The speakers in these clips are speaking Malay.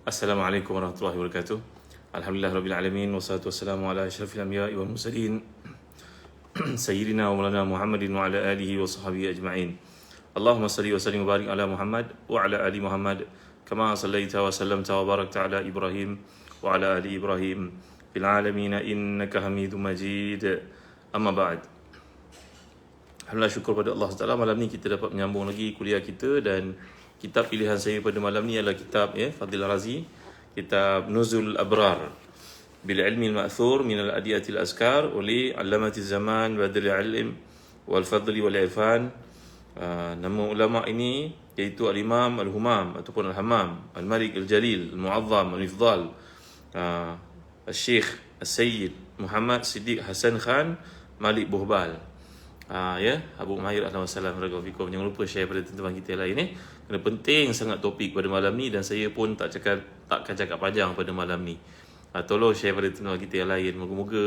Assalamualaikum warahmatullahi wabarakatuh. Alhamdulillah rabbil alamin wassalatu wassalamu ala asyrafil anbiya'i wal mursalin sayyidina wa maulana Muhammadin wa ala alihi wa sahbihi ajma'in. Allahumma salli wa sallim wa barik ala Muhammad wa ala ali Muhammad kama sallaita wa sallamta wa barakta ala Ibrahim wa ala ali Ibrahim fil alamin innaka Hamidum Majid. Amma ba'd. Alhamdulillah, syukur pada Allah SWT. Malam ni kita dapat menyambung lagi kuliah kita, dan kitab pilihan saya pada malam ni adalah kitab Fadil Razi, kitab Nuzul Abrar bil Ilmi Al-Ma'thur min Al-Adiyatil Azkar oleh Allamati Zaman Badri Al-Ilm wal Fadli wal Irfan. Nama ulama ini iaitu Al-Imam Al-Humam ataupun Al-Hammam Al-Malik Al-Jalil Al-Mu'azzam Al-Ifdal Al-Syekh Al-Sayyid Muhammad Siddiq Hasan Khan Malik Bohbal. Abu Mahir ahlan wa salam ragafikum. Jangan lupa share pada teman-teman kita yang lain kerana penting sangat topik pada malam ni, dan saya pun takkan cakap panjang pada malam ni. Tolong share pada teman-teman kita yang lain. Moga-moga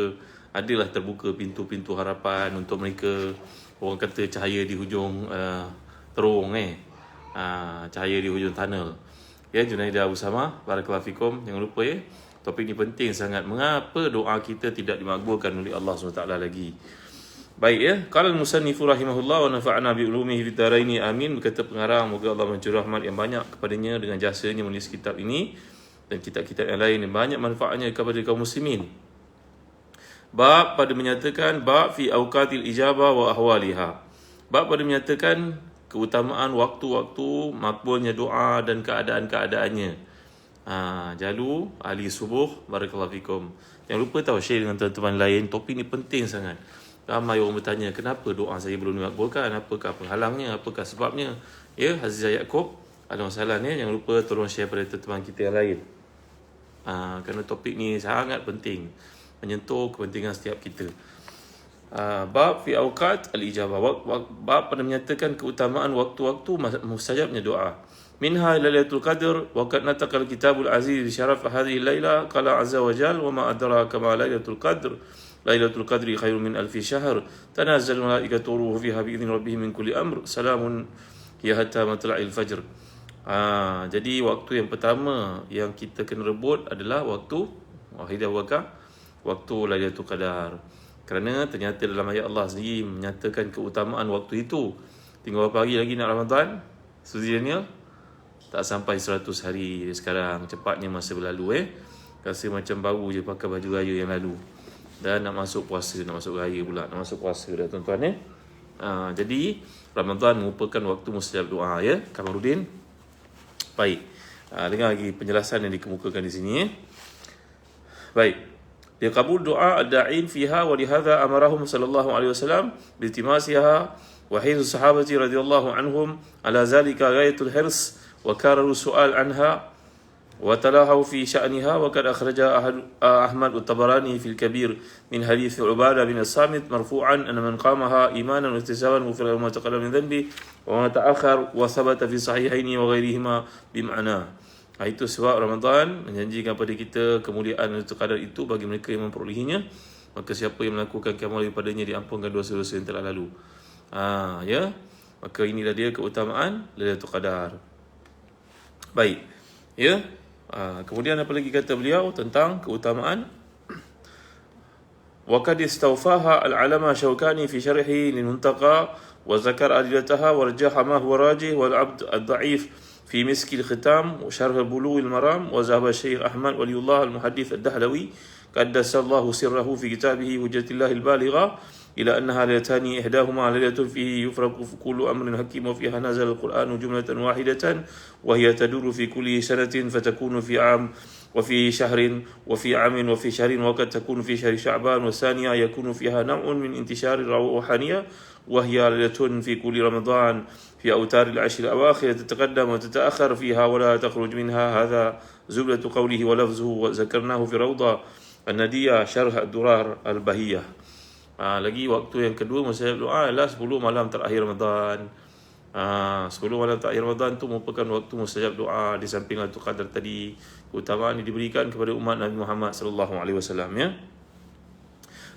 adalah terbuka pintu-pintu harapan untuk mereka. Orang kata cahaya di hujung terung cahaya di hujung tunnel. Junaidah Abu Sama, barakallahu fikum. Jangan lupa topik ni penting sangat. Mengapa doa kita tidak dimakbulkan oleh Allah SWT lagi? Baik Qala al-musannifu rahimahullah wa nafa'ana bi ulumihi fid dharaini amin. Berkata pengarang, moga Allah mencurah rahmat yang banyak kepadanya dengan jasanya menulis kitab ini dan kitab-kitab yang lain yang banyak manfaatnya kepada kaum muslimin. Bab pada menyatakan bab fi awqatil ijabah wa ahwaliha. Bab pada menyatakan keutamaan waktu-waktu makbulnya doa dan keadaan-keadaannya. Jalu ahli subuh, barakallahu fikum. Jangan lupa share dengan teman-teman lain. Topik ni penting sangat. Ramai orang bertanya, kenapa doa saya belum dimakbulkan? Apakah penghalangnya? Apakah sebabnya? Azizah Yaakob, ada masalah jangan lupa tolong share pada teman kita yang lain. Kerana topik ni sangat penting, menyentuh kepentingan setiap kita. Bab fi awqat al-ijabah. Bab pada menyatakan keutamaan waktu-waktu mustajabnya doa. Minha Lailatul Qadr wa qad nataqal Kitabul Aziz bi syaraf hadhihi al-laila qala azza wa jalla wa ma adraka ma Lailatul Qadr. Lailatul Qadri khairun min alfi syahr tanazzalul malaikatu ruhu fiha bi idzni rabbihim min kulli amr salamun hiya hatta matla'il fajr. Jadi waktu yang pertama yang kita kena rebut adalah waktu wahidah waktu Lailatul Qadar. Kerana ternyata dalam ayat Allah sendiri menyatakan keutamaan waktu itu. Tinggal berapa hari lagi nak Ramadan? Suzi Daniel? Tak sampai 100 hari sekarang. Cepatnya masa berlalu Rasa macam baru je pakai baju raya yang lalu. Dan nak masuk puasa, nak masuk raya pula, nak masuk puasa dah tuan-tuan Jadi Ramadan merupakan waktu mustajab doa Kamarudin. Baik. Dengar lagi penjelasan yang dikemukakan di sini Baik. Dia kabul doa ad-da'in fiha wa lihadha amarahum sallallahu alaihi wasallam biltimasiha wa hizu sahabati radhiyallahu anhum ala zalika ghayatul hirs wa kararu su'al anha وتلاحوا في شأنها. وقد أخرج أحمد الطبراني في الكبير من حديث عبادة بن الصامت مرفوعا أن من قامها إيمانا واحتسابا غفر له ما تقدم من ذنبه وما تأخر وثبت في الصحيحين وغيرهما بمعناه. Itu sebab Ramadan menjanjikan pada kita kemuliaan Lailatul Qadar itu bagi mereka yang memperolehinya. Maka siapa yang melakukan kiamal daripadanya diampunkan dosa-dosa yang telah lalu. Maka inilah dia keutamaan Lailatul Qadar. Baik. Kemudian apa lagi kata beliau tentang keutamaan? Wa qad istawfaha al-alama Shawkani fi syarhi lil-Muntaqa wa zakar adillataha wa rajaha ma huwa rajih wal 'abd ad-da'if fi miski al-khitam wa syarh bulugh al-maram wa zahaba Syekh Ahmad Waliullah al-Muhaddits ad-Dahlawi qaddasallahu sirrahu fi kitabihi Hujjatillah al-Baligha ila annaha laylatani ihdahuma laylatun fihi yufraqu kullu amrin hakim wa fiha nazala al-Qur'anu jumlatan wahidatan wa hiya taduru fi kulli sanatin fatakunu fi 'am wa fi shahrin wa fi 'amin wa fi shahrin wa qad takunu fi shahri Sya'ban wa thaniya yakunu fiha naw'un min intishari ar-ruhaniyah wa hiya laylatun fi kulli Ramadan fi awtar al-'ashr al-awakhir tataqaddam wa tata'akhkhar fiha wa la takhruj minha. Hadha zublatu qawlihi wa lafzuhu wa zakarnahu fi rawdah an-nadiyah syarh ad-durar al-bahiyah. Lagi waktu yang kedua mustajab doa adalah 10 malam terakhir Ramadan. 10 malam terakhir Ramadan tu merupakan waktu mustajab doa di samping Lailatul Qadar tadi. Keutamaan yang diberikan kepada umat Nabi Muhammad sallallahu alaihi wasallam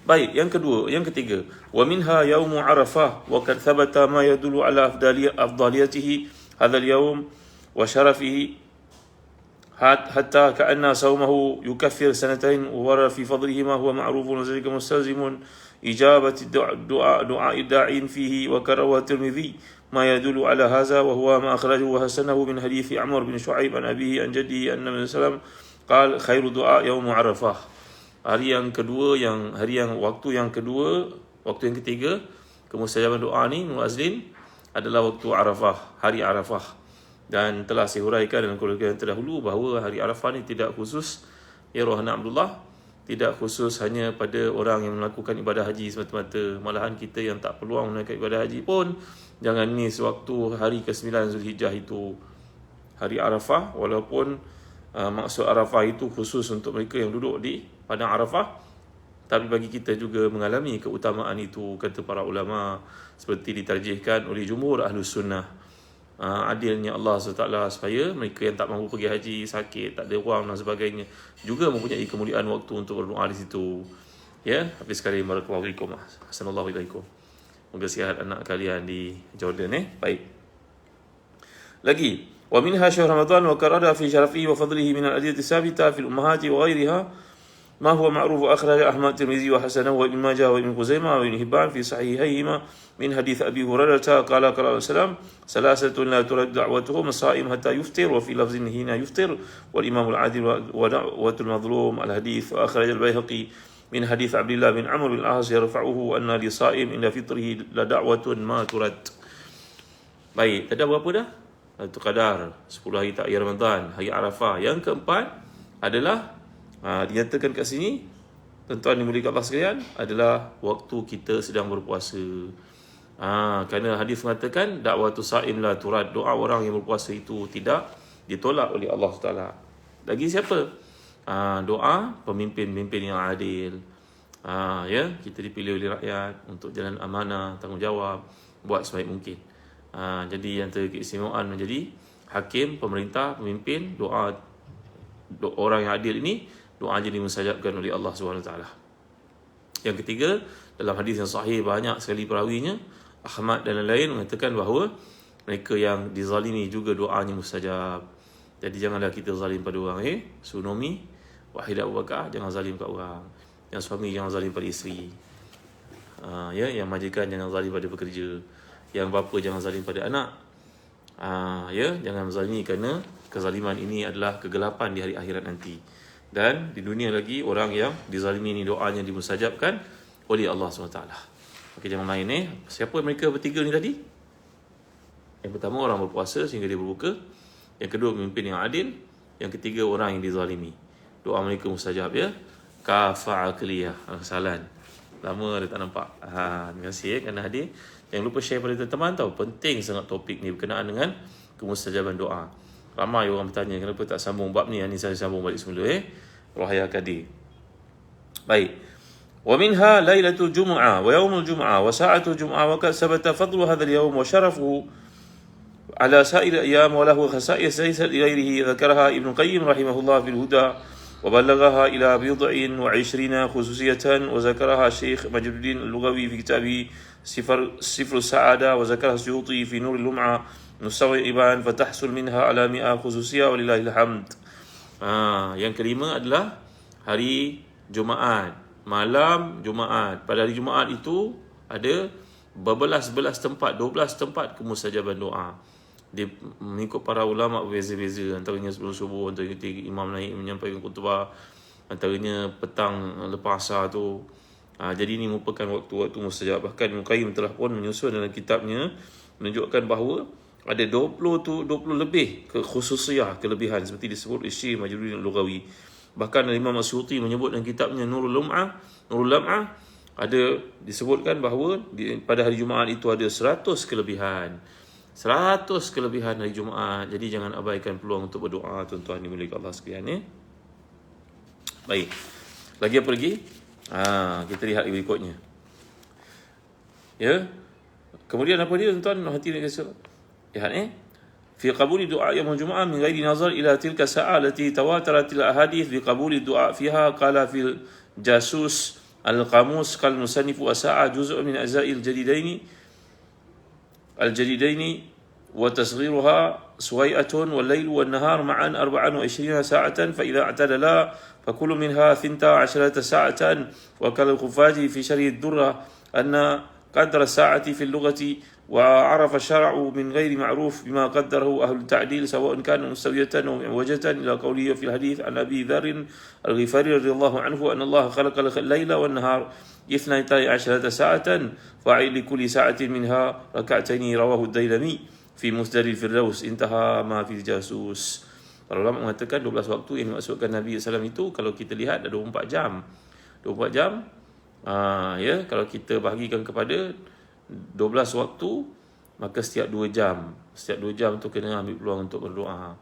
Baik, yang ketiga, wa minha yaumu Arafah wa qad thabata ma yadullu ala afdaliyatihi hadzal yaum wa syarafihi حتى كأن صومه يكفر سنتين، وورد في فضله ما هو معروف وذلك مستلزم إجابة دعاء الداعين فيه، وكره الترمذي ما يدل على هذا، وهو ما أخرجه وحسنه من حديث عمرو بن شعيب عن أبيه عن جده أن النبي صلى الله عليه وسلم قال خير دعاء يوم عرفة. Waktu yang ketiga kemustajaban doa ni muazzin adalah waktu Arafah, hari Arafah. Dan telah saya huraikan dalam kuliah yang terdahulu bahawa hari Arafah ni tidak khusus, ya Rohana Abdullah, tidak khusus hanya pada orang yang melakukan ibadah haji semata-mata. Malahan kita yang tak peluang menunaikan ibadah haji pun jangan miss waktu hari ke-9 Zulhijjah itu, hari Arafah. Walaupun maksud Arafah itu khusus untuk mereka yang duduk di padang Arafah, tapi bagi kita juga mengalami keutamaan itu, kata para ulama, seperti ditarjihkan oleh jumhur Ahlus Sunnah. Adilnya Allah SWT supaya mereka yang tak mampu pergi haji, sakit, tak ada wang dan sebagainya, juga mempunyai kemuliaan waktu untuk berdoa di situ. Ya, habis sekali barakallahu fiikum. Assalamualaikum warahmatullahi wabarakatuh. Moga sihat anak kalian di Jordan. Baik. Lagi, wa minha syahr Ramadan wa karada fi syarafihi wa fadlihi min al-adillati tsabita fil ummahati wa ghairiha ما هو معروف أخرج أحمد الترمذي وحسنه وابن ماجه وابن خزيمة وابن حبان في صحيحيهما من حديث أبي هريرة قال صلى الله عليه وسلم ثلاثة لا ترد دعوتهم الصائم حتى يفطر وفي لفظ حين يفطر والإمام العادل ودعوة المظلوم الحديث. وأخرج البيهقي من حديث عبد الله بن عمرو بن العاص يرفعه أن لصائم عند فطره لدعوة ما ترد. Baik, tadi berapa dah? Lailatul Qadar, 10 hari takhir Ramadan, hari Arafah. Yang keempat adalah dinyatakan kat sini, tuan-tuan dimuliakan Allah sekalian, adalah waktu kita sedang berpuasa. Kerana hadis mengatakan da'watu sa'im la turad, doa orang yang berpuasa itu tidak ditolak oleh Allah Taala. Lagi siapa? Doa pemimpin-pemimpin yang adil. Ya, kita dipilih oleh rakyat untuk jalan amanah, tanggungjawab, buat sebaik mungkin. Jadi antara keistimewaan menjadi hakim, pemerintah, pemimpin, doa orang yang adil ini, doa jadi mustajabkan oleh Allah SWT. Yang ketiga, dalam hadis yang sahih banyak sekali perawinya, Ahmad dan lain-lain mengatakan bahawa mereka yang dizalimi juga doanya mustajab. Jadi janganlah kita zalim pada orang. Sunomi, Wahid Abu Bakar, jangan zalim kat orang. Yang suami jangan zalim pada isteri. Yang majikan jangan zalim pada pekerja. Yang bapa jangan zalim pada anak. Jangan zalimi, kerana kezaliman ini adalah kegelapan di hari akhirat nanti. Dan di dunia lagi, orang yang dizalimi ini doanya dimustajabkan oleh Allah SWT. Okey, jangan main Siapa mereka bertiga ni tadi? Yang pertama, orang berpuasa sehingga dia berbuka. Yang kedua, pemimpin yang adil. Yang ketiga, orang yang dizalimi, doa mereka mustajab. Ya, Kafa Akliyah Salan. Lama dia tak nampak. Terima kasih kerana hadir. Jangan lupa share pada teman-teman tahu. Penting sangat topik ni berkenaan dengan kemustajaban doa. Ramai orang bertanya kenapa tak sambung bab ni. Ini saya sambung balik semula. Rohaya Kadir. Baik. Wa minha lailatul jumu'ah wa yaumul jumu'ah wa sa'atul jumu'ah wa qad sabata fadlu hadzal yaum wa syarafuhu ala sa'ir ayyam wa lahu khasa'is laysat li ghairihi dzakaraha Ibnu Qayyim rahimahullah fil Huda wa ballaghaha ila bid'in wa 20 khususiyatan wa zakaraha Syekh Majduddin Al-Lughawi fi kitabih Sifru Sa'ada wa zakaraha Suyuti fi Nurul Lum'ah mustawiban fatahsul minha ala 100 khususiyah walillahil hamd. Yang kelima adalah hari Jumaat, malam Jumaat. Pada hari Jumaat itu ada berbelas-belas tempat, 12 tempat kemustajaban doa. Dia mengikut para ulama berbeza-beza. Antaranya sebelum subuh, antaranya imam naik menyampaikan khutbah, antaranya petang lepas asar tu. Jadi ini merupakan waktu-waktu mustajab. Bahkan Ibnu Qayyim telah pun menyusun dalam kitabnya menunjukkan bahawa ada 20 lebih khususiyah, kelebihan seperti disebut Syekh Majduddin Al-Lughawi. Bahkan Imam Asyuti menyebut dalam kitabnya Nurul Lum'ah ada disebutkan bahawa pada hari Jumaat itu ada 100 kelebihan. 100 kelebihan hari Jumaat. Jadi jangan abaikan peluang untuk berdoa, tuan-tuan dimuliakan Allah sekalian. Baik. Lagi apa lagi? Kita lihat berikutnya. Ya. Kemudian apa dia, tuan-tuan? Hati nak kasih. Lihat في قبول دعاء يوم الجمعة من غير نظر إلى تلك الساعة التي تواترت الأحاديث بقبول الدعاء فيها. قال في الجاسوس القاموس قال المصنف الساعة جزء من أجزاء الجديدين وتصغيرها سويئة والليل والنهار معا 24 ساعة فإذا اعتدلا فكل منها 12 ساعة. وقال الخفاجي في شرح الدرة أن قدر الساعة في اللغة وعرف الشرع من غير معروف بما قدره أهل التعديل سواء كان مستوية أو معوجة، إلى قوله في الحديث عن أبي ذر الغفاري رضي الله عنه أن الله خلق الليل والنهار 12 ساعة فاعل لكل ساعة منها ركعتين رواه الديلمي في مسند الفردوس انتهى ما في الجاسوس. Para ulama mengatakan 12 waktu yang dimaksudkan Nabi SAW itu kalau kita lihat ada 24 jam. 24 jam ya, kalau kita bahagikan kepada 12 waktu, maka setiap 2 jam. Setiap 2 jam tu kena ambil peluang untuk berdoa.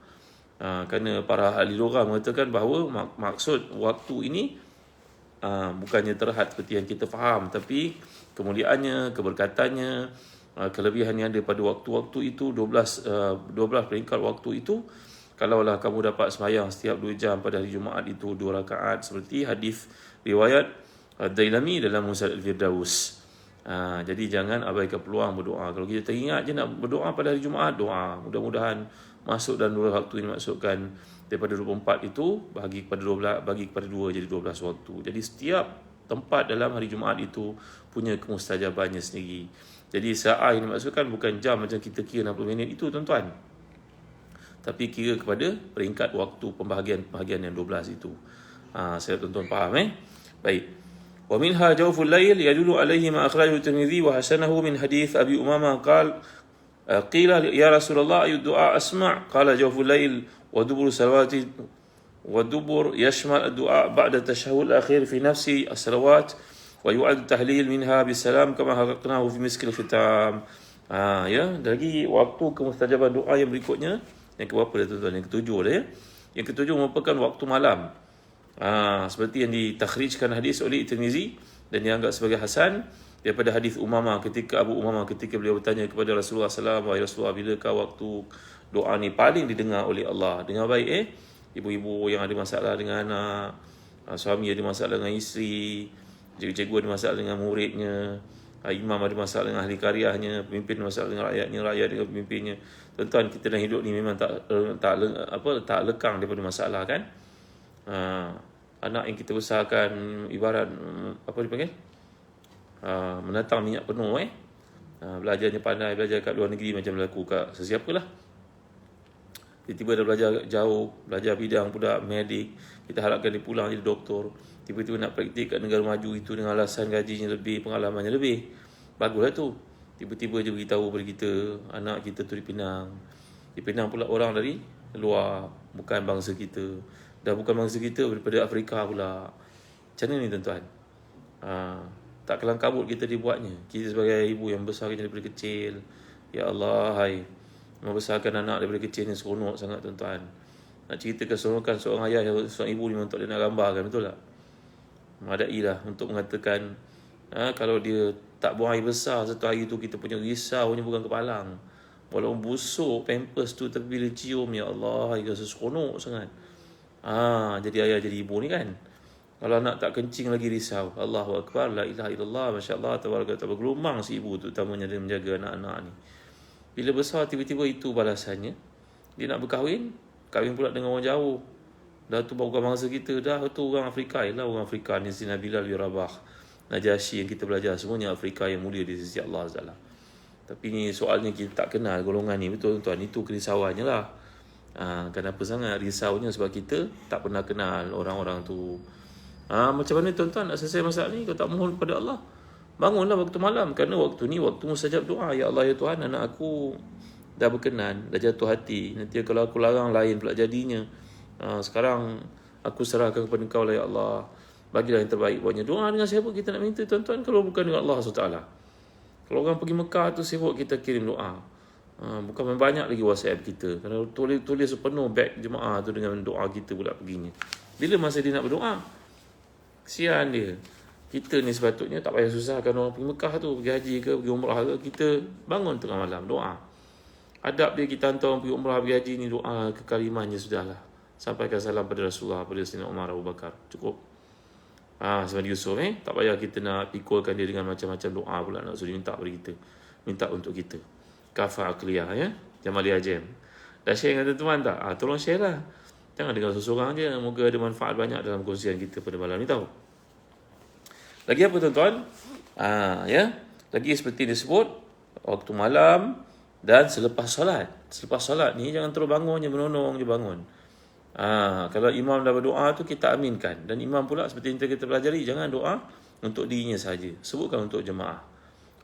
Kerana para ahli lugah mengatakan bahawa maksud waktu ini bukannya terhad seperti yang kita faham, tapi kemuliaannya, keberkatannya, kelebihan yang ada pada waktu-waktu itu, 12 peringkat waktu itu. Kalaulah kamu dapat sembahyang setiap 2 jam pada hari Jumaat itu 2 rakaat, seperti hadis riwayat Dailami dalam Musnad al-Firdaus. Jadi jangan abaikan peluang berdoa. Kalau kita teringat je nak berdoa pada hari Jumaat, doa. Mudah-mudahan masuk dalam 2 waktu yang dimaksudkan daripada 24 itu bagi kepada 2 jadi 12 waktu. Jadi setiap tempat dalam hari Jumaat itu punya kemustajabannya sendiri. Jadi saat yang dimaksudkan bukan jam macam kita kira 60 minit itu tuan-tuan, tapi kira kepada peringkat waktu pembahagian yang 12 itu. Saya tuan-tuan faham Baik. Wa minha jawful lail yadullu alaihi ma akhrajahu Tirmidzi wa hasanahu min hadits Abi Umamah qila ya Rasulullah ayu du'a asma' qala jawful lail wa dubur salawati wa dubur yashmal ad-du'a ba'da tashahhud al-akhir fi nafsi as-salawat wa yu'ad tahlil minha bisalam kama haqqnahu fi miskil khitam. Ya, lagi waktu kemustajaban doa yang berikutnya, yang keberapa dah tuan-tuan? Yang ketujuh dah ya. Yang ketujuh merupakan waktu malam. Seperti yang ditakhrijkan hadis oleh Tirmizi dan dianggap sebagai hasan daripada hadis Umamah, ketika Abu Umamah ketika beliau bertanya kepada Rasulullah SAW, wahai Rasulullah, bilakah waktu doa ni paling didengar oleh Allah? Dengar baik ibu-ibu yang ada masalah dengan anak, suami ada masalah dengan isteri, cikgu-cikgu ada masalah dengan muridnya, imam ada masalah dengan ahli karyahnya, pemimpin ada masalah dengan rakyatnya, rakyat dengan pemimpinnya. Tuan-tuan, kita dalam hidup ni memang tak lekang daripada masalah kan. Anak yang kita besarkan ibarat apa dipanggil, menatang minyak penuh belajarnya pandai, belajar kat luar negeri macam berlaku kat sesiapa lah. Tiba-tiba dah belajar jauh, belajar bidang pula medik, kita harapkan dia pulang jadi doktor, tiba-tiba nak praktik kat negara maju itu dengan alasan gajinya lebih, pengalamannya lebih. Baguslah tu. Tiba-tiba je beritahu pada kita anak kita tu di Penang. Di Penang pula orang dari luar, bukan bangsa kita. Dah bukan bangsa kita, daripada Afrika pula. Macam mana ni tuan-tuan? Tak kelang kabut kita dibuatnya. Kita sebagai ibu yang besarkan daripada kecil, ya Allah, hai, membesarkan anak daripada kecil ni seronok sangat tuan-tuan. Nak cerita keseronokan seorang ayah, seorang ibu ni memang tak boleh nak gambarkan, betul tak? Madai lah untuk mengatakan kalau dia tak buang air besar satu hari tu, kita punya risaunya bukan kepalang. Walaupun busuk pampers tu, tapi bila cium, ya Allah, dia rasa seronok sangat. Jadi ayah jadi ibu ni kan, kalau anak tak kencing lagi risau. Allahu Akbar, la ilaha illallah, Masya Allah, tabarakatullah. Bergelumang si ibu tu, utamanya dia menjaga anak-anak ni. Bila besar, tiba-tiba itu balasannya. Dia nak berkahwin, kahwin pula dengan orang jauh. Dah tu bukan bangsa kita, dah tu orang Afrika. Ialah orang Afrika ni, Sina Bilal bin Rabah, Najasyi yang kita belajar, semuanya Afrika yang mulia di sisi Allah Azza. Tapi ni soalnya kita tak kenal golongan ni, betul tuan. Itu kerisauannya lah. Kenapa sangat risaunya? Sebab kita tak pernah kenal orang-orang tu. Macam mana tuan-tuan nak selesai masalah ni? Kau tak mohon kepada Allah, bangunlah waktu malam, kerana waktu ni waktu mustajab doa. Ya Allah, ya Tuhan, anak aku dah berkenan, dah jatuh hati. Nanti kalau aku larang lain pula jadinya. Sekarang aku serahkan kepada Engkau lah ya Allah. Bagilah yang terbaik buatnya. Doa dengan siapa kita nak minta tuan-tuan kalau bukan dengan Allah SWT? Kalau orang pergi Mekah tu sibuk kita kirim doa. Bukan banyak lagi WhatsApp kita. Kalau tulis sepenuh beg jemaah tu dengan doa kita pula perginya. Bila masa dia nak berdoa? Kesian dia. Kita ni sepatutnya tak payah susahkan orang pergi Mekah tu, pergi haji ke, pergi umrah ke. Kita bangun tengah malam doa. Adab dia, kita hantar orang pergi umrah, pergi haji ni, doa kekalimannya sudahlah. Sampaikan salam pada Rasulullah, pada Sayyidina Umar, Abu Bakar. Cukup. Sebab Yusuf tak payah kita nak pikulkan dia dengan macam-macam doa pula nak suruh minta pada kita. Minta untuk kita. Kafa akliyah ya. Jamalia Jam. Dah share dengan teman-teman tak? Tolong share lah. Jangan dengar seseorang je. Moga ada manfaat banyak dalam kongsian kita pada malam ni tahu. Lagi apa tuan-tuan? Ya. Lagi seperti disebut, waktu malam dan selepas solat. Selepas solat ni jangan terus bangun je, menonong je bangun. Kalau imam dah berdoa tu kita aminkan. Dan imam pula seperti yang kita pelajari, jangan doa untuk dirinya saja. Sebutkan untuk jemaah.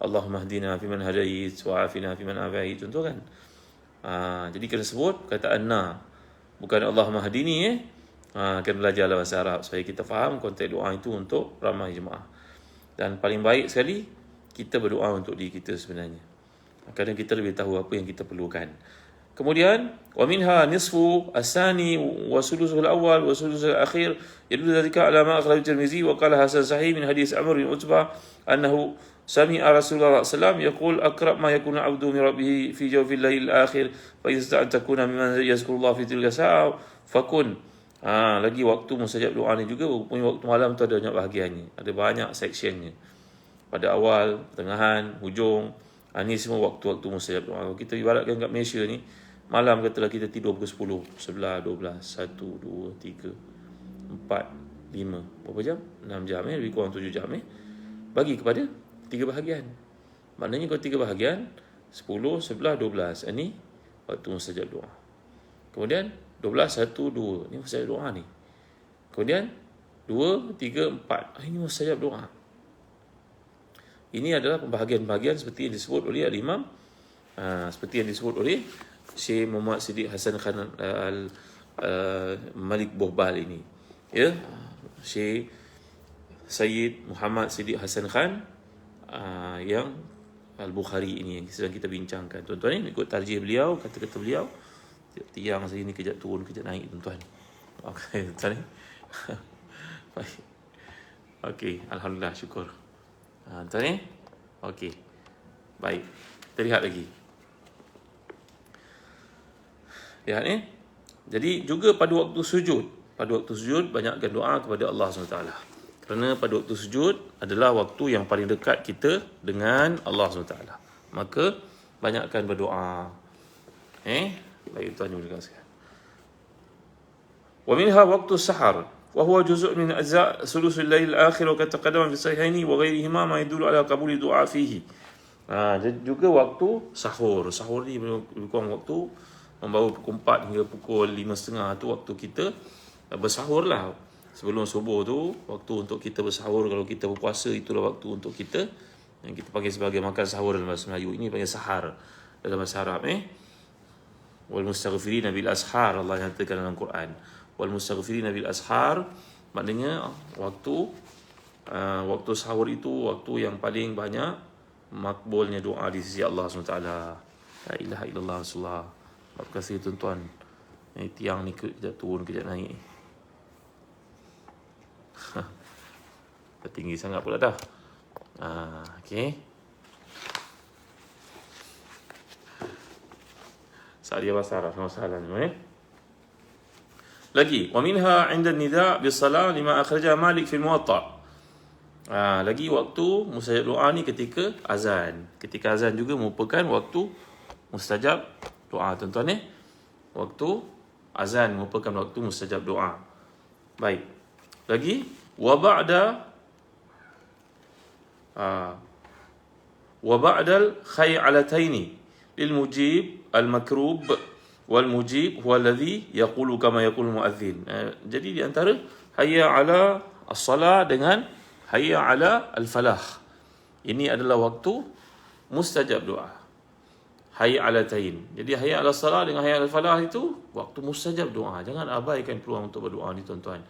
Allahumma hdina fiman hadait wa afina fiman afait. Contoh kan. Jadi kena sebut kataan na. Bukan Allahumma hdini kena belajar bahasa Arab supaya kita faham konteks doa itu untuk ramai jemaah. Dan paling baik sekali kita berdoa untuk diri kita sebenarnya. Kadang kita lebih tahu apa yang kita perlukan. Kemudian wa minha nisfu as-sani wa sulusul awal wa sulusul akhir yadullu dhalika ala ma akhraj Tirmizi wa qala hasan sahih min hadis Amr bin Utbah annahu sami'a Rasulullah sallallahu alaihi wasallam yaqul aqrab ma yakunu 'abdu min rabbih fi jawfil lail akhir fa idza takuna mimman yazkurullah fi tilka sa'a fakun. Lagi waktu mustajab doa ni juga punya waktu malam tu ada banyak bahagiannya, ada banyak sectionnya. Pada awal, pertengahan, hujung. Ini semua waktu-waktu mustajab doa. Kalau kita ibaratkan kat Malaysia ni, malam katalah kita tidur pukul 10, 11, 12, 1, 2, 3, 4, 5. Berapa jam? 6 jam lebih kurang 7 jam bagi kepada 3 bahagian. Maknanya kalau 3 bahagian, 10, 11, 12. Ini waktu mustajab doa. Kemudian 12, 1, 2. Ini mustajab doa ni. Kemudian 2, 3, 4. Ini mustajab doa. Ini adalah pembahagian-bahagian seperti yang disebut oleh Al-Imam, seperti yang disebut oleh Syekh Muhammad Siddiq Hasan Khan Malik Bohbal ini. Ya, Syekh Sayyid Muhammad Siddiq Hasan Khan yang Al-Bukhari ini yang sedang kita bincangkan. Tuan-tuan ni ikut tarjih beliau, kata-kata beliau. Tiang sini kejap turun, kejap naik tuan-tuan. Okey, tuan ni. Baik. Okey, alhamdulillah, syukur. Tuan ni? Okey. Baik. Kita lihat lagi. Lihat ni. Jadi juga pada waktu sujud. Pada waktu sujud banyakkan doa kepada Allah SWT. Kerana pada waktu sujud adalah waktu yang paling dekat kita dengan Allah SWT. Maka banyakkan berdoa. Baik tuan juga sekalian. Wa minha waktu sahar. وهو جزء من أجزاء ثلث الليل الآخر وقد تقدم في الصحيحين وغيرهما ما يدل على قبول الدعاء فيه. Juga waktu sahur. Sahur ni lebih kurang waktu membawa pukul 4 hingga pukul 5.30 tu waktu kita bersahur lah. Sebelum subuh tu waktu untuk kita bersahur. Kalau kita berpuasa itulah waktu untuk kita yang kita panggil sebagai makan sahur dalam bahasa Melayu. Ini panggil sahar dalam bahasa Arab. Wal mustaghfirina bil ashar, Allah nyatakan dalam Quran. Wal mustaghfirina bil ashar, maknanya waktu sahur itu waktu yang paling banyak makbulnya doa di sisi Allah SWT. La ilaha illallah Rasulullah. Terima kasih tuan-tuan. Tiang ni kejap turun, kejap naik. Tinggi sangat pula dah. Okey. Sa'diyah Basara sama sahalan lagi. Wa minha 'inda an-nida' bis-salah lima akhrajaha Malik fi al-Muwatta'. Lagi waktu mustajab doa ni ketika azan. Ketika azan juga merupakan waktu mustajab doa tuan-tuan Waktu azan merupakan waktu mustajab doa. Baik. Lagi wa ba'dal khay'alataini lil mujib al-makrub wal mujib huwa alladhi yaqulu kama yaqulu muadzin. Jadi di antara hayya 'ala as-salah dengan hayya 'ala al-falah. Ini adalah waktu mustajab doa. Hayya 'alatain. Jadi hayya 'ala as-salah dengan hayya 'ala al-falah itu waktu mustajab doa. Jangan abaikan peluang untuk berdoa ni tuan-tuan.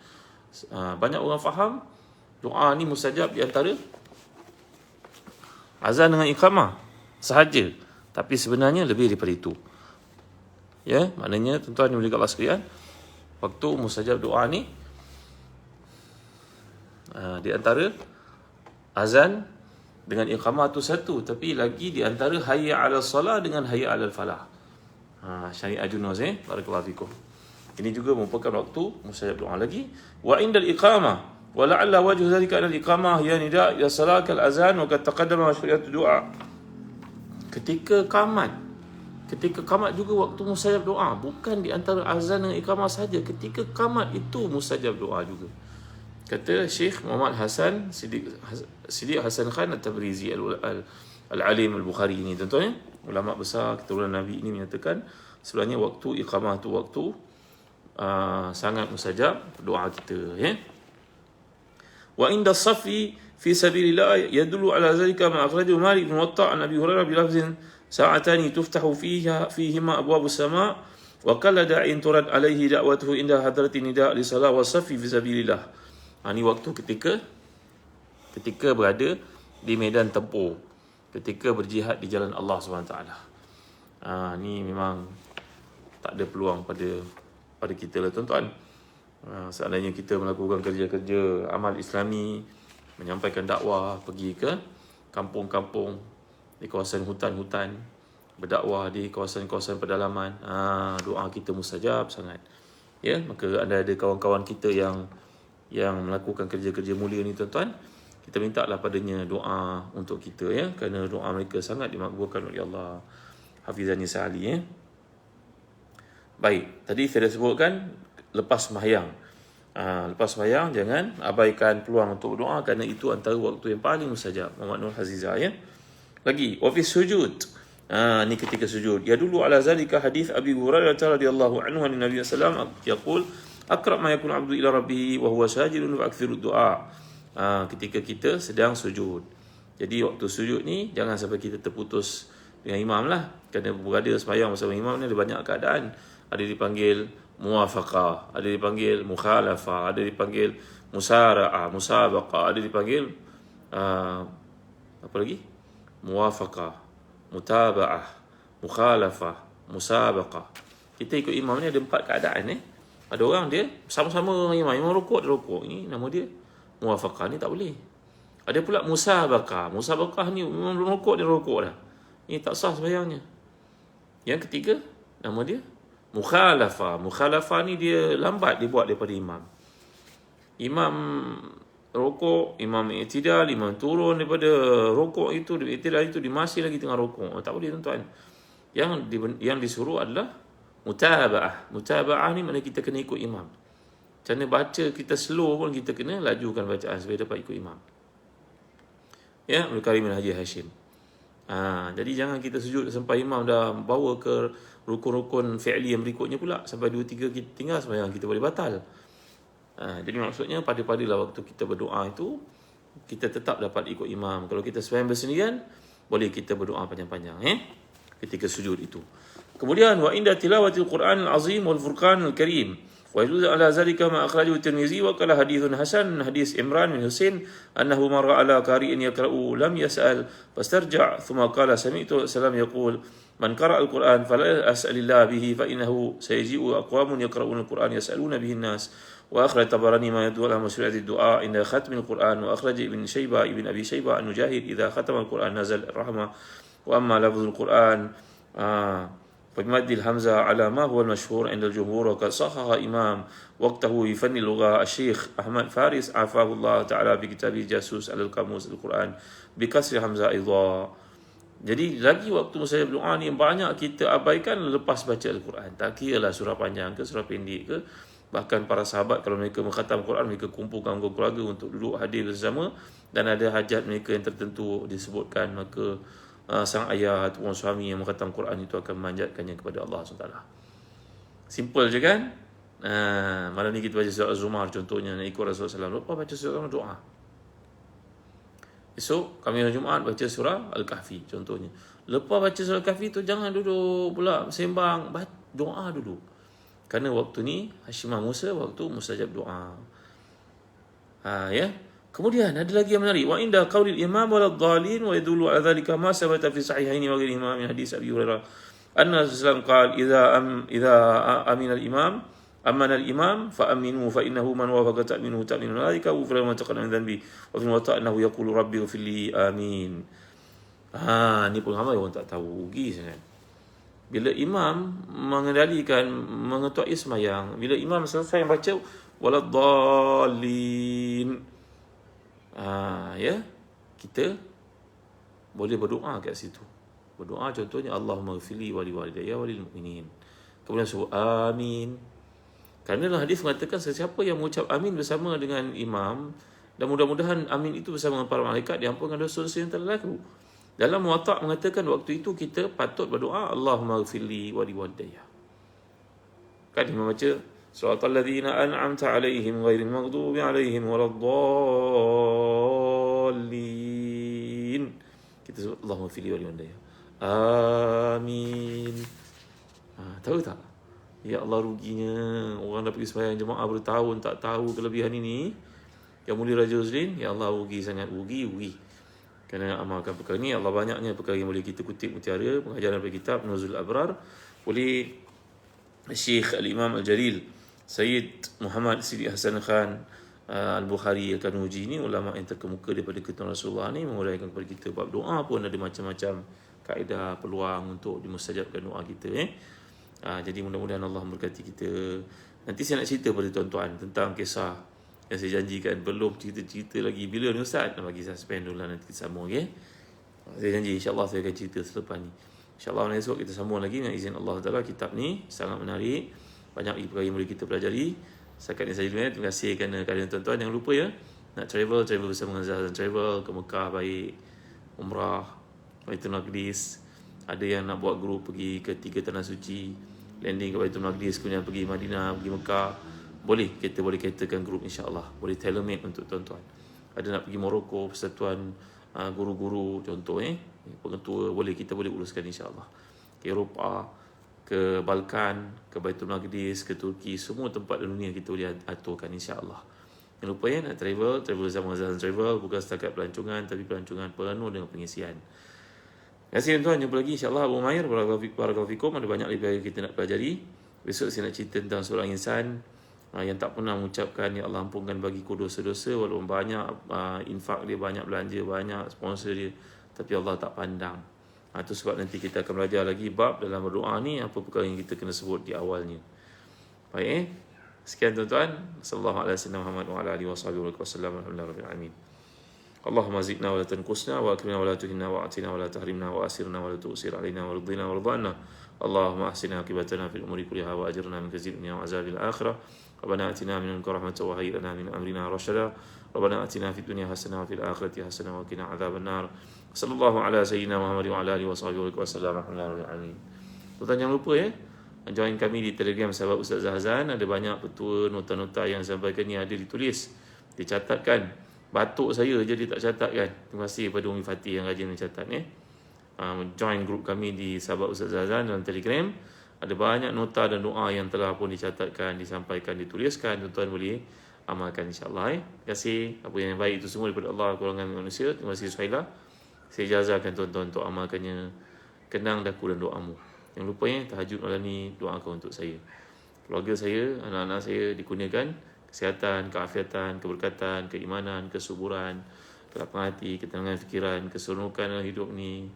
Banyak orang faham doa ni mustajab di antara azan dengan iqamah sahaja. Tapi sebenarnya lebih daripada itu. Ya, maknanya tuan-tuan yang boleh sekalian, waktu mustajab doa ni di antara azan dengan iqamah tu satu, tapi lagi di antara hayya 'ala salah dengan hayya 'ala falah. Syariah Junuz barakallahu fikum. Ini juga merupakan waktu mustajab doa lagi. Wa indal iqamah wa la'alla wajhu dhalika al-iqamah ya nida' ya salat al-azan wa qad taqaddama mashru'iyat du'a. Ketika qamat Ketika qamat juga waktu mustajab doa. Bukan di antara azan dengan iqamah saja. Ketika qamat itu mustajab doa juga. Kata Syekh Muhammad Hasan Siddiq Hasan Khan At-Tabrizi Al-Alim Al-Bukhari ini, tuan-tuan ya, ulama besar keturunan Nabi ini menyatakan sebenarnya waktu iqamah tu waktu sangat mustajab doa kita ya. Wa inda safi fi sabilillah yadullu ala zalika ma akhrajahu Malik bin Muwatta an Abi Hurairah bi lafzin sa'atani tuftahu fihima abwabus sama' wa qalla da'in turad alaihi da'watuhu inda hadratin nida' li salat wa safi fi sabilillah. Ini waktu ketika berada di medan tempur, ketika berjihad di jalan Allah SWT. Ni memang tak ada peluang pada kita lah tuan-tuan. Seandainya kita melakukan kerja-kerja amal Islami, menyampaikan dakwah, pergi ke kampung-kampung, di kawasan hutan-hutan, berdakwah di kawasan-kawasan pedalaman, doa kita mustajab sangat. Ya, maka anda ada kawan-kawan kita yang melakukan kerja-kerja mulia ni tuan-tuan, kita minta lah padanya doa untuk kita ya, kerana doa mereka sangat dimakbulkan oleh Allah. Hafizani Sa'ali ya. Baik, tadi saya dah sebutkan lepas sembahyang. Lepas sembahyang jangan abaikan peluang untuk berdoa, kerana itu antara waktu yang paling mustajab. Muhammad Nur Hazizah ya. Lagi, wa fi sujud. Ni ketika sujud. Ya dulu ala zalika hadis Abi Hurairah radhiyallahu anhu an Nabi sallallahu alaihi wasallam yaqul aqrab ma yakunu 'abdu ila rabbih wa huwa sajidun fa akthiru du'a. Ketika kita sedang sujud. Jadi waktu sujud ni jangan sampai kita terputus dengan imam lah. Kerana berada sembahyang bersama imam ni ada banyak keadaan. Ada dipanggil muwafaqah, ada dipanggil mukhalafah, ada dipanggil musara'ah, musabaqah, ada dipanggil apa lagi? Muwafaqah, mutaba'ah, mukhalafah, musabaqah. Kita ikut imam ni ada 4 keadaan Ada orang dia sama-sama dengan imam rukuk, dia rukuk. Ini nama dia muwafaqah, ni tak boleh. Ada pula musabaqah. Musabaqah ni memang belum rukuk, dia rukuk dah. Ini tak sah sembahyangnya. Yang ketiga, nama dia mukhalafah. Mukhalafah ni dia lambat dibuat daripada imam. Imam rukuk, imam i'tidal, imam turun daripada rukuk itu, i'tidal itu, dia masih lagi tengah rukuk. Tak boleh tuan-tuan. Yang disuruh adalah mutaba'ah. Mutaba'ah ni maknanya kita kena ikut imam. Macam mana baca kita slow pun kita kena lajukan bacaan supaya dapat ikut imam. Ya, Al-Karim Haji Hashim. Jadi jangan kita sujud sampai imam dah bawa ke rukun-rukun fi'li yang berikutnya pula. Sampai 2-3 kita tinggal sembahyang kita boleh batal. Jadi maksudnya pada-padalah waktu kita berdoa itu, kita tetap dapat ikut imam. Kalau kita sembahyang bersendirian, boleh kita berdoa panjang-panjang ketika sujud itu. Kemudian wa inda tilawatil Quran al-azim wal furqan al-karim. Wa yadullu ala zalika ma akhrajahu Tirmizi wa qala hadithun hasan, hadis Imran bin Husain annahu marra ala qari'in yaqra'u lam yas'al fastarja' thumma qala sami'tu salam yaqul man qara'a al-Quran fala as'alillah bihi fa innahu sayaji'u aqwamun yaqra'una al-Quran yas'aluna bihi an-nas. وأخرج طبراني ما يدل على مشروعية الدعاء عند ختم القرآن. وأخرج ابن أبي شيبة عن مجاهد إذا ختم القرآن نزل الرحمة. وأما لفظ القرآن فبمد الهمزة على ما هو المشهور عند الجمهور. وقد صحح إمام وقته في فن اللغة الشيخ أحمد فارس عافاه الله تعالى بكتابه جاسوس على القاموس القرآن بكسر همزة أيضا. Jadi lagi waktu mustajab doa ni yang banyak kita abaikan lepas baca Al-Quran. Tak kira lah surah panjang ke surah pendek ke. Bahkan para sahabat kalau mereka mengkhatam Quran, mereka kumpulkan keluarga untuk duduk hadir bersama, dan ada hajat mereka yang tertentu disebutkan, maka sang ayah ataupun suami yang mengkhatam Quran itu akan memanjatkannya kepada Allah SWT. Simple je kan? Malam ni kita baca surah Az-Zumar contohnya, nak ikut Rasulullah SAW. Lepas baca surah doa. Esok kami hari Jumaat baca surah Al-Kahfi contohnya. Lepas baca surah Al-Kahfi tu jangan duduk pula sembang, doa dulu. Kerana waktu ni Hashimah Musa waktu mustajab doa. Ya. Kemudian ada lagi yang menarik. Wa inda qaulil imam wal dhalin wa yadullu ala dhalika ma sabata fi sahihaini wa ghairihima min hadis Abi Hurairah anna Rasulullah qala idza amina al imam amana al imam fa aminu fa innahu man wafaqa ta'minu dhalika wa ma taqaddama min dhanbi wa fi wata annahu yaqulu rabbi ighfir li amin. Ni pun ramai orang tak tahu, rugi sangat. Bila imam mengendalikan, mengetuai sembahyang, bila imam selesai baca waladdallin, ya, kita boleh berdoa kat situ. Berdoa contohnya Allahumma ghfirli wa liwalidayya wa lil mu'minin. Kemudian suruh amin. Kerana dalam hadis mengatakan sesiapa yang mengucap amin bersama dengan imam, dan mudah-mudahan amin itu bersama dengan para malaikat, diampunkan dosa-dosa yang telah laku. Dalam Muwatta' mengatakan waktu itu kita patut berdoa Allahumma ghfirli wa liwalidayya. Kan imam baca siratal ladzina an'amta 'alaihim ghairil maghdubi 'alaihim waladdallin. Kita sebut Allahumma ghfirli wa liwalidayya. Amin. Tahu tak? Ya Allah, ruginya orang dah pergi sembahyang jemaah bertahun tak tahu kelebihan ini. Yang mulia Raja Uzlin, ya Allah, rugi sangat, rugi. Kerana amalkan perkara ini, Allah banyaknya perkara yang boleh kita kutip mutiara, pengajaran daripada kitab Nuzul Abrar oleh Syekh Al-Imam Al-Jalil Sayyid Muhammad Siddiq Hasan Khan Al-Bukhari Al-Kanuji. Ini ulama yang terkemuka daripada keturunan Rasulullah ni, menguraikan kepada kita bab doa pun ada macam-macam kaedah peluang untuk dimustajabkan doa kita. Jadi mudah-mudahan Allah memberkati kita. Nanti saya nak cerita pada tuan-tuan tentang kisah yang saya janjikan. Belum cerita-cerita lagi. Bila ni Ustaz? Nak bagi suspend dulu lah, nanti kita sambung, okay? Saya janji insyaAllah saya akan cerita selepas ni. InsyaAllah esok kita sambung lagi dengan izin Allah Ta'ala. Kitab ni sangat menarik, banyak lagi perkara yang boleh kita pelajari. Setakat ni saja dulu. Terima kasih kerana kehadiran tuan-tuan. Jangan lupa ya, nak travel bersama dengan Zahazan Travel ke Mekah baik, Umrah, Baitul Maqdis. Ada yang nak buat grup pergi ke 3 tanah suci, landing ke Baitul Maqdis, kemudian pergi Madinah, pergi Mekah. Boleh, kita boleh caterkan grup insya-Allah. Boleh tailor-made untuk tuan-tuan. Ada nak pergi Morocco, persatuan guru-guru contoh pengetua, kita boleh uruskan insya-Allah. Ke Eropah, ke Balkan, ke Baitul Maqdis, ke Turki, semua tempat di dunia kita boleh aturkan insya-Allah. Jangan lupa ya, nak travel bersama Zahazan Travel, bukan setakat pelancongan tapi pelancongan penuh dengan pengisian. Terima kasih tuan-tuan, jumpa lagi insya-Allah. Abu Umair, barakallahu fikum. Ada banyak lagi yang kita nak pelajari. Besok saya nak cerita tentang seorang insan yang tak pernah mengucapkan ya Allah ampunkan bagiku dosa-dosa, walaupun banyak infak dia, banyak belanja, banyak sponsor dia, tapi Allah tak pandang. Itu sebab nanti kita akan belajar lagi bab dalam berdoa ni, apa perkara yang kita kena sebut di awalnya. Baik, sekian tuan-tuan. Sallallahu alaihi wasallam Muhammad wa ala alihi wasallam. Alhamdulillah rabbil alamin. Allahumma zidna wa la tanqusna wa akrimna wa la tuhinna wa atina wa la tahrimna wa asirna wa la tu'sir alaina wa ridina wa ridana. Allahumma ahsina akibatana fil umuri kulliha wa ajirna min khizyi dunya wa azabil akhirah. ربنا آتنا من لدنك رحمة وهيئ لنا من أمرنا رشدا ربنا آتنا في الدنيا حسنة وفي الآخرة حسنة وقنا عذاب النار صلى الله على سيدنا محمد وعلى آله وصحبه وسلم الحمد لله رب العالمين. Tuan-tuan jangan lupa ya, join kami di Telegram sahabat Ustaz Zahazan. Ada banyak petua, nota-nota yang saya sampaikan ni ada ditulis, dicatatkan. Batuk saya jadi tak catatkan. Terima kasih kepada Umi Fatih yang rajin mencatat ya. Join grup kami di sahabat Ustaz Zahazan dalam Telegram. Ada banyak nota dan doa yang telah pun dicatatkan, disampaikan, dituliskan. Tuan-tuan boleh amalkan insya-Allah. Terima kasih. Apa yang baik itu semua daripada Allah, kurangan manusia. Terima kasih Suhaila. Saya jazakan tuan-tuan untuk amalkannya. Kenang daku dan doamu. Jangan lupa ya, tahajud malam ni doakan untuk saya. Keluarga saya, anak-anak saya dikurniakan kesihatan, keafiatan, keberkatan, keimanan, kesuburan, kelapangan hati, ketenangan fikiran, keseronokan dalam hidup ni,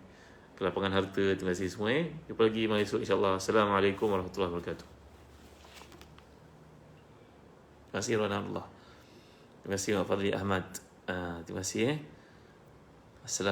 kelapangan harta. Terima kasih semua. Jumpa lagi malam esok insya-Allah. Assalamualaikum warahmatullahi wabarakatuh. Terima kasih Rahmanullah. Terima kasih Mak Fadli Ahmad. Terima kasih. Assalamualaikum.